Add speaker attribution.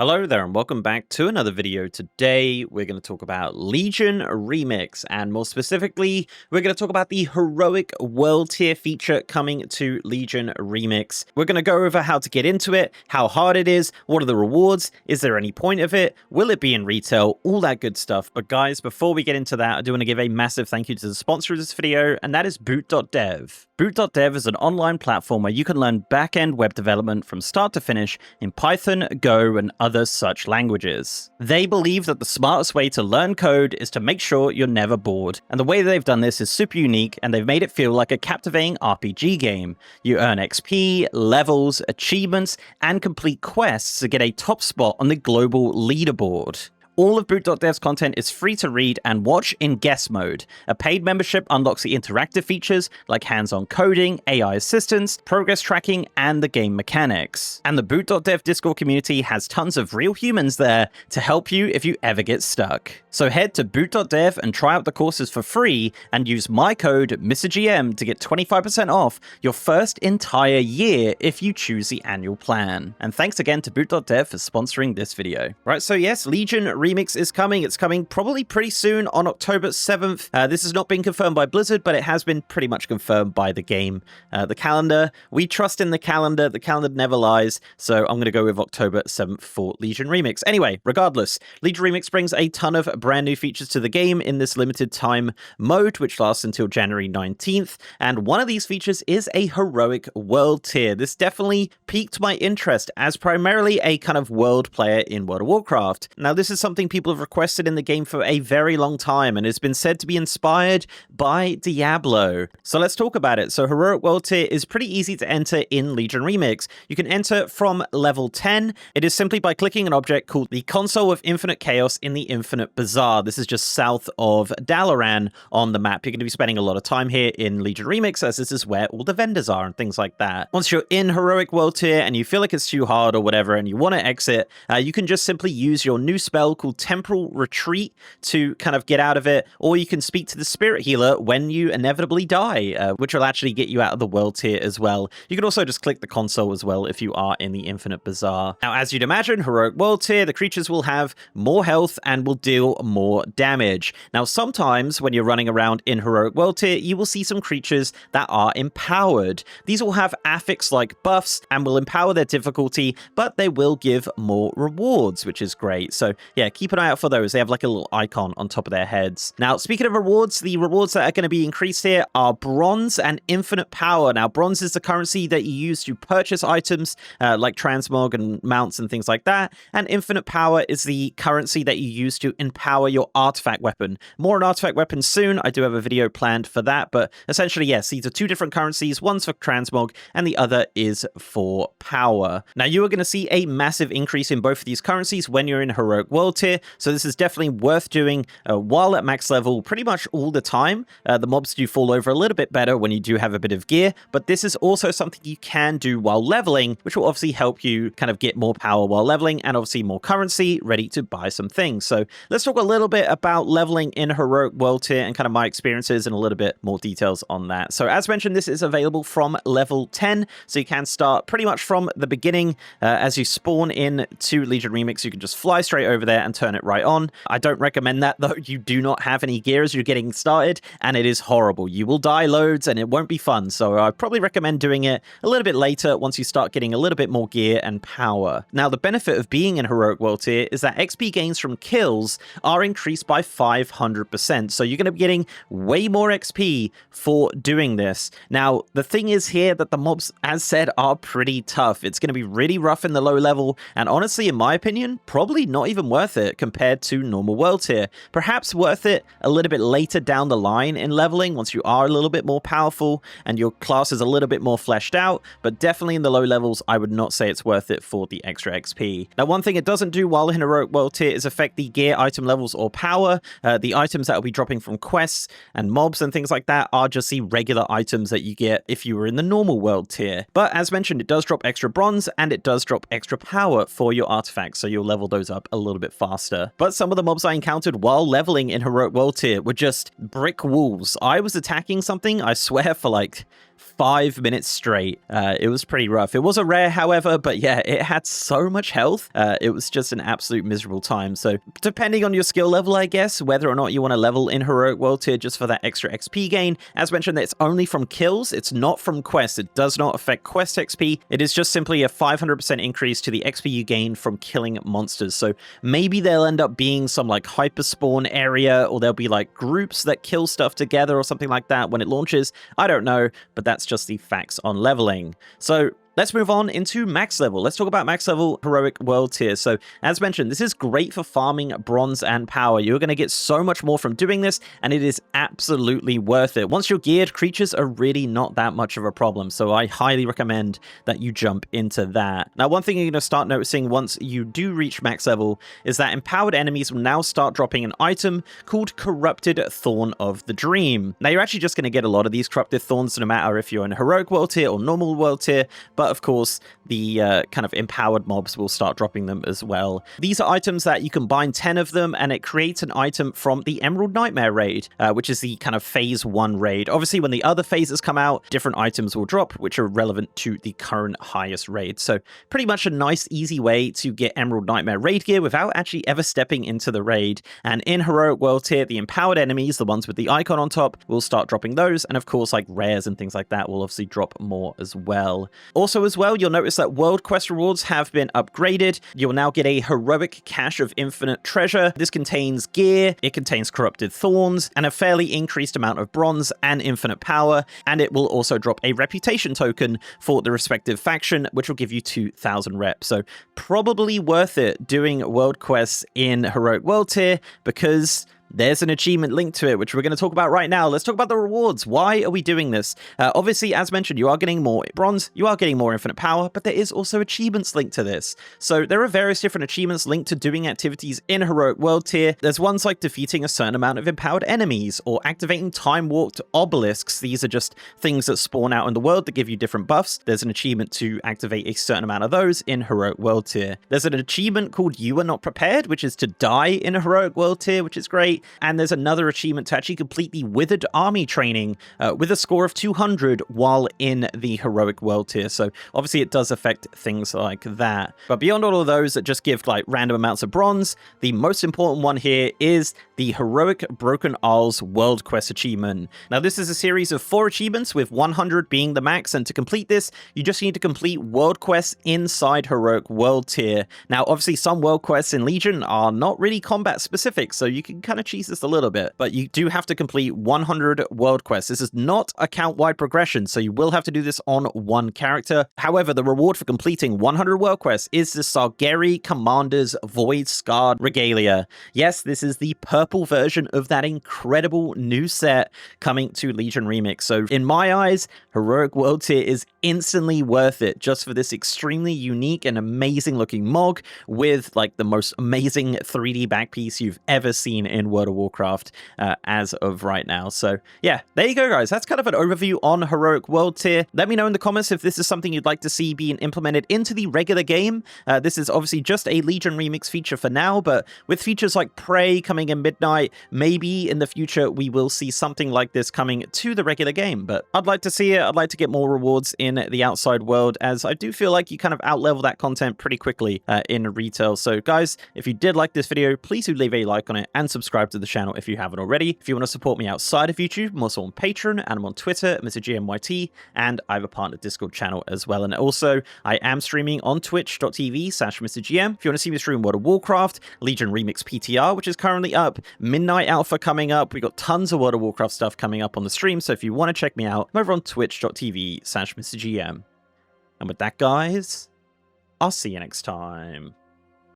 Speaker 1: Hello there and welcome back to another video. Today we're going to talk about Legion Remix, and more specifically we're going to talk about the heroic world tier feature coming to Legion Remix. We're going to go over how to get into it, how hard it is, what are the rewards, is there any point of it, will it be in retail, all that good stuff. But guys, before we get into that, I do want to give a massive thank you to the sponsor of this video, and that is Boot.dev. Boot.dev is an online platform where you can learn back-end web development from start to finish in Python, Go, and other such languages. They believe that the smartest way to learn code is to make sure you're never bored, and the way they've done this is super unique, and they've made it feel like a captivating RPG game. You earn XP, levels, achievements, and complete quests to get a top spot on the global leaderboard. All of Boot.dev's content is free to read and watch in guest mode. A paid membership unlocks the interactive features like hands-on coding, AI assistance, progress tracking, and the game mechanics. And the Boot.dev Discord community has tons of real humans there to help you if you ever get stuck. So head to Boot.dev and try out the courses for free and use my code MrGM to get 25% off your first entire year if you choose the annual plan. And thanks again to Boot.dev for sponsoring this video. Right, so yes, Legion Remix is coming. It's coming probably pretty soon on October 7th. This has not been confirmed by Blizzard, but it has been pretty much confirmed by the game. The calendar, we trust in the calendar. The calendar never lies. So I'm going to go with October 7th for Legion Remix. Anyway, regardless, Legion Remix brings a ton of brand new features to the game in this limited time mode, which lasts until January 19th. And one of these features is a heroic world tier. This definitely piqued my interest as primarily a kind of world player in World of Warcraft. Now, this is something people have requested in the game for a very long time, and has been said to be inspired by Diablo. So let's talk about it. So Heroic World Tier is pretty easy to enter in Legion Remix. You can enter from level 10. It is simply by clicking an object called the Console of Infinite Chaos in the Infinite Bazaar. This is just south of Dalaran on the map. You're going to be spending a lot of time here in Legion Remix, as this is where all the vendors are and things like that. Once you're in Heroic World Tier and you feel like it's too hard or whatever and you want to exit, you can just simply use your new spell called Temporal Retreat to kind of get out of it, or you can speak to the Spirit Healer when you inevitably die, which will actually get you out of the world tier as well. You can also just click the console as well if you are in the Infinite Bazaar. Now, as you'd imagine, Heroic World Tier, the creatures will have more health and will deal more damage. Now, sometimes when you're running around in Heroic World Tier, you will see some creatures that are empowered. These will have affix-like buffs and will empower their difficulty, but they will give more rewards, which is great. So yeah, keep an eye out for those. They have like a little icon on top of their heads. Now, speaking of rewards, the rewards that are going to be increased here are bronze and infinite power. Now, bronze is the currency that you use to purchase items like transmog and mounts and things like that. And infinite power is the currency that you use to empower your artifact weapon. More on artifact weapons soon. I do have a video planned for that. But essentially, yes, these are two different currencies. One's for transmog and the other is for power. Now, you are going to see a massive increase in both of these currencies when you're in Heroic World Tier. So this is definitely worth doing while at max level pretty much all the time. The mobs do fall over a little bit better when you do have a bit of gear, but this is also something you can do while leveling, which will obviously help you kind of get more power while leveling and obviously more currency ready to buy some things. So let's talk a little bit about leveling in Heroic World Tier and kind of my experiences and a little bit more details on that. So as mentioned, this is available from level 10, so you can start pretty much from the beginning. As you spawn in to Legion Remix, you can just fly straight over there and turn it right on. I don't recommend that though. You do not have any gear as you're getting started, and it is horrible. You will die loads and it won't be fun. So I probably recommend doing it a little bit later once you start getting a little bit more gear and power. Now, the benefit of being in Heroic World Tier is that XP gains from kills are increased by 500%. So you're going to be getting way more XP for doing this. Now, the thing is here that the mobs, as said, are pretty tough. It's going to be really rough in the low level, and honestly, in my opinion, probably not even worth it compared to normal world tier. Perhaps worth it a little bit later down the line in leveling once you are a little bit more powerful and your class is a little bit more fleshed out, but definitely in the low levels, I would not say it's worth it for the extra XP. Now, one thing it doesn't do while in Heroic World Tier is affect the gear, item levels, or power. The items that will be dropping from quests and mobs and things like that are just the regular items that you get if you were in the normal world tier. But as mentioned, it does drop extra bronze and it does drop extra power for your artifacts, so you'll level those up a little bit faster. But some of the mobs I encountered while leveling in Heroic World Tier were just brick walls. I was attacking something, I swear, for like 5 minutes straight. It was pretty rough. It was a rare, however, but yeah, it had so much health. It was just an absolute miserable time. So depending on your skill level, I guess, whether or not you want to level in Heroic World Tier just for that extra XP gain. As mentioned, it's only from kills. It's not from quests. It does not affect quest XP. It is just simply a 500% increase to the XP you gain from killing monsters. So maybe there'll end up being some like hyper spawn area, or there'll be like groups that kill stuff together or something like that when it launches. I don't know, but that's just the facts on leveling. So let's move on into max level. Let's talk about max level Heroic World Tier. So as mentioned, this is great for farming bronze and power. You're going to get so much more from doing this, and it is absolutely worth it. Once you're geared, creatures are really not that much of a problem. So I highly recommend that you jump into that. Now, one thing you're going to start noticing once you do reach max level is that empowered enemies will now start dropping an item called Corrupted Thorn of the Dream. Now, you're actually just going to get a lot of these Corrupted Thorns no matter if you're in Heroic World Tier or normal World Tier, but of course, the kind of empowered mobs will start dropping them as well. These are items that you can bind 10 of them, and it creates an item from the Emerald Nightmare raid, which is the kind of phase 1 raid. Obviously, when the other phases come out, different items will drop, which are relevant to the current highest raid. So pretty much a nice, easy way to get Emerald Nightmare raid gear without actually ever stepping into the raid. And in Heroic World Tier, the empowered enemies, the ones with the icon on top, will start dropping those. And of course, like rares and things like that will obviously drop more as well. Also as well, you'll notice that World Quest rewards have been upgraded. You'll now get a Heroic Cache of Infinite Treasure. This contains gear, it contains Corrupted Thorns, and a fairly increased amount of bronze and infinite power, and it will also drop a reputation token for the respective faction, which will give you 2,000 reps. So probably worth it doing World Quests in Heroic World Tier, because there's an achievement linked to it, which we're going to talk about right now. Let's talk about the rewards. Why are we doing this? Obviously, as mentioned, you are getting more bronze, you are getting more infinite power, but there is also achievements linked to this. So there are various different achievements linked to doing activities in Heroic World Tier. There's ones like defeating a certain amount of empowered enemies, or activating time-warped obelisks. These are just things that spawn out in the world that give you different buffs. There's an achievement to activate a certain amount of those in Heroic World Tier. There's an achievement called You Are Not Prepared, which is to die in a Heroic World Tier, which is great. And there's another achievement to actually complete the Withered Army training with a score of 200 while in the Heroic World Tier. So obviously it does affect things like that. But beyond all of those that just give like random amounts of bronze, the most important one here is the Heroic Broken Isles World Quest achievement. Now this is a series of 4 achievements, with 100 being the max, and to complete this you just need to complete world quests inside Heroic World Tier. Now obviously some world quests in Legion are not really combat specific, so you can kind of cheese this a little bit, but you do have to complete 100 world quests. This is not account-wide progression, so you will have to do this on one character. However, the reward for completing 100 world quests is the Sargerii Commander's Void Scarred Regalia. Yes, this is the purple version of that incredible new set coming to Legion Remix. So in my eyes, Heroic World Tier is instantly worth it just for this extremely unique and amazing looking Mog with like the most amazing 3D back piece you've ever seen in World of Warcraft as of right now. So yeah, there you go guys. That's kind of an overview on Heroic World Tier. Let me know in the comments if this is something you'd like to see being implemented into the regular game. This is obviously just a Legion Remix feature for now, but with features like Prey coming in Midnight, maybe in the future we will see something like this coming to the regular game. But I'd like to see it. I'd like to get more rewards in the outside world, as I do feel like you kind of outlevel that content pretty quickly in retail. So guys, if you did like this video, please do leave a like on it and subscribe to the channel if you haven't already. If you want to support me outside of YouTube, I'm also on Patreon and I'm on Twitter, MrGMYT, and I have a partner Discord channel as well. And also, I am streaming on twitch.tv/MrGM. If you want to see me stream World of Warcraft, Legion Remix PTR, which is currently up, Midnight Alpha coming up. We got tons of World of Warcraft stuff coming up on the stream, so if you want to check me out, I'm over on twitch.tv/MrGM. And with that, guys, I'll see you next time.